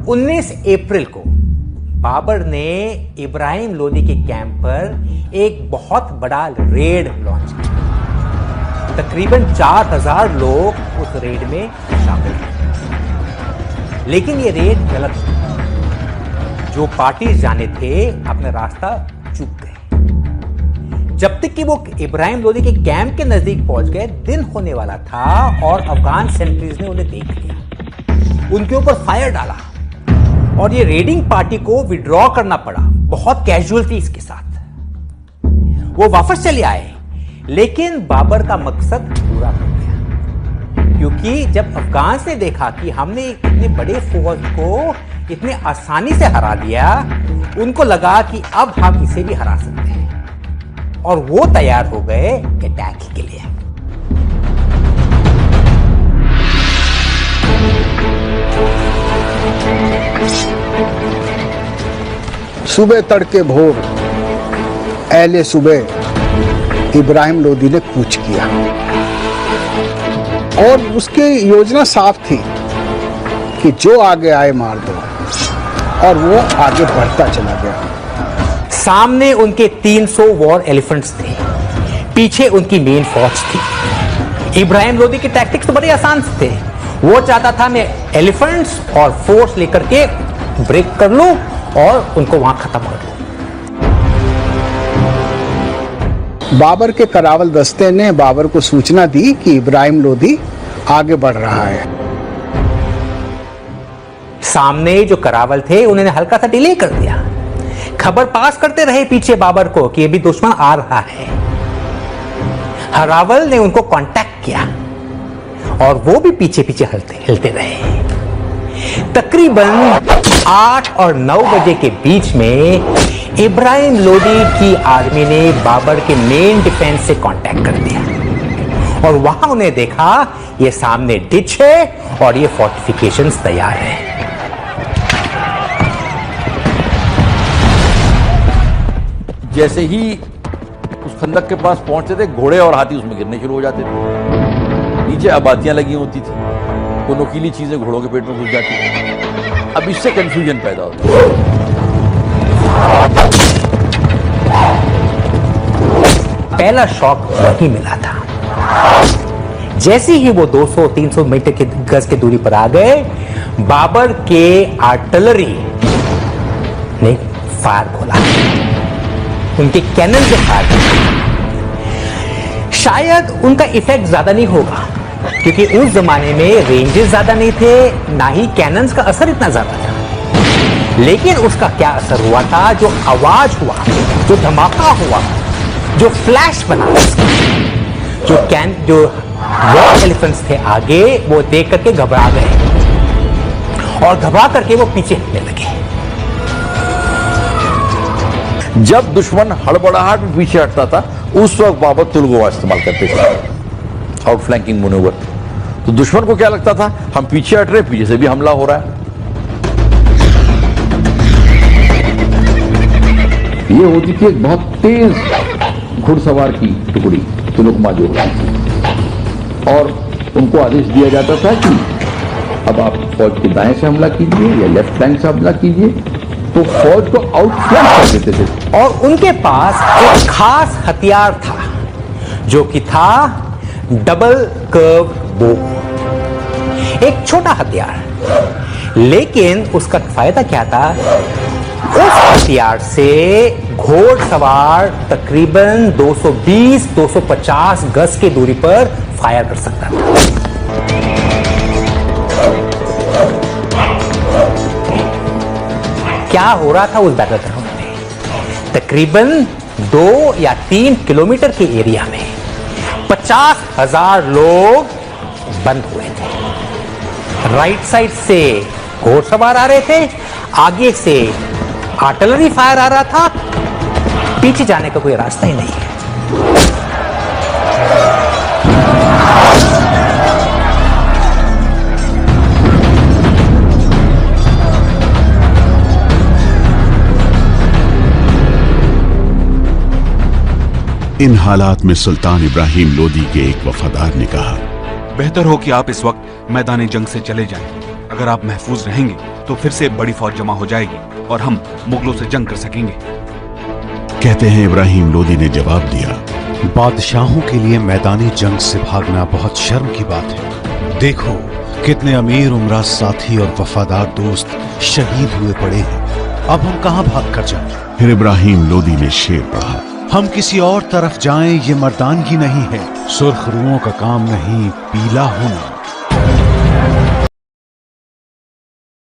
19 अप्रैल को बाबर ने इब्राहिम लोदी के कैंप पर एक बहुत बड़ा रेड लॉन्च किया। तकरीबन 4000 लोग उस रेड में शामिल थे। लेकिन ये रेड गलत हुआ। जो पार्टी जाने थे अपना रास्ता चूक गए। जब तक कि वो इब्राहिम लोदी के कैंप के नजदीक पहुंच गए, दिन होने वाला था और अफगान सेंट्रीज ने उन्हें देख लिया, उनके ऊपर फायर डाला और ये रेडिंग पार्टी को विड्रॉ करना पड़ा। बहुत कैजुअलिटीज के साथ वो वापस चले आए, लेकिन बाबर का मकसद पूरा हो गया, क्योंकि जब अफगान ने देखा कि हमने इतने बड़े फौज को इतने आसानी से हरा दिया, उनको लगा कि अब हम इसे भी हरा सकते हैं और वो तैयार हो गए अटैक के लिए। सुबह तड़के भोर अहले सुबह इब्राहिम लोदी ने कूच किया और उसकी योजना साफ थी कि जो आगे आए मार दो, और वो आगे बढ़ता चला गया। सामने उनके 300 वॉर एलिफेंट्स थे, पीछे उनकी मेन फौज थी। इब्राहिम लोदी के टैक्टिक्स तो बड़े आसान थे। वो चाहता था मैं एलिफेंट्स और फोर्स लेकर के ब्रेक कर लूं और उनको वहां खत्म कर दूं। बाबर के करावल दस्ते ने बाबर को सूचना दी कि इब्राहिम लोदी आगे बढ़ रहा है। सामने जो करावल थे उन्होंने हल्का सा डिले कर दिया, खबर पास करते रहे पीछे बाबर को कि अभी दुश्मन आ रहा है। हरावल ने उनको कांटेक्ट किया और वो भी पीछे पीछे हिलते रहे। तकरीबन 8 और 9 बजे के बीच में इब्राहिम लोदी की आर्मी ने बाबर के मेन डिफेंस से कांटेक्ट कर दिया और वहां उन्हें देखा ये सामने डिच है और ये फोर्टिफिकेशंस तैयार है। जैसे ही उस खंदक के पास पहुंचते थे, घोड़े और हाथी उसमें गिरने शुरू हो जाते थे। नीचे आबादियां लगी होती थी, वो नुकीली चीजें घोड़ों के पेट में घुस जाती थी। अब इससे कंफ्यूजन पैदा होता है। पहला शॉक वही मिला था। जैसे ही वो 200-300 मीटर के गज के दूरी पर आ गए, बाबर के आर्टिलरी ने फायर खोला, उनके कैनन से फायर किया। शायद उनका इफेक्ट ज्यादा नहीं होगा, क्योंकि उस जमाने में रेंजेस ज्यादा नहीं थे, ना ही कैनन्स का असर इतना ज्यादा था। लेकिन उसका क्या असर हुआ था, जो आवाज हुआ, जो धमाका हुआ, जो फ्लैश बना, जो वॉर एलिफेंट्स थे आगे, वो देख करके घबरा गए और घबरा करके वो पीछे हटने लगे। जब दुश्मन हड़बड़ाहट में पीछे हटता था, उस वक्त बाबर तुलगोवा इस्तेमाल करते थे, आउट फ्लैंकिंग मैन्यूवर। तो दुश्मन को क्या लगता था, हम पीछे हट रहे, पीछे से भी हमला हो रहा है। ये होती थी एक बहुत तेज घुड़सवार की टुकड़ी, तुलुकमा जो, और उनको आदेश दिया जाता था कि अब आप फौज के दाएं से हमला कीजिए या लेफ्ट फ्लैंक से हमला कीजिए, तो फौज को आउटफ्लैंक कर देते थे। और उनके पास एक खास हथियार था, जो कि था डबल कर्व बो, एक छोटा हथियार। लेकिन उसका फायदा क्या था, उस हथियार से घोड़सवार तकरीबन 220-250 गज की दूरी पर फायर कर सकता था। क्या हो रहा था उस बैटल ग्राउंड में, तकरीबन 2 या 3 किलोमीटर के एरिया में 50,000 लोग बंद हुए थे। राइट साइड से घोड़सवार आ रहे थे, आगे से आर्टिलरी फायर आ रहा था, पीछे जाने का कोई रास्ता ही नहीं है। इन हालात में सुल्तान इब्राहिम लोदी के एक वफादार ने कहा, बेहतर हो कि आप इस वक्त मैदान जंग से चले जाएं। अगर आप महफूज रहेंगे तो फिर से बड़ी फौज जमा हो जाएगी और हम मुगलों से जंग कर सकेंगे। कहते हैं इब्राहिम लोदी ने जवाब दिया, बादशाहों के लिए मैदानी जंग से भागना बहुत शर्म की बात है। देखो कितने अमीर उमरा साथी और वफादार दोस्त शहीद हुए पड़े हैं। अब हम कहां भाग कर जाएं? फिर इब्राहिम लोदी ने शेर पढ़ा, हम किसी और तरफ जाएं ये मर्दानगी नहीं है। सुर्ख रुओं का काम नहीं पीला होना।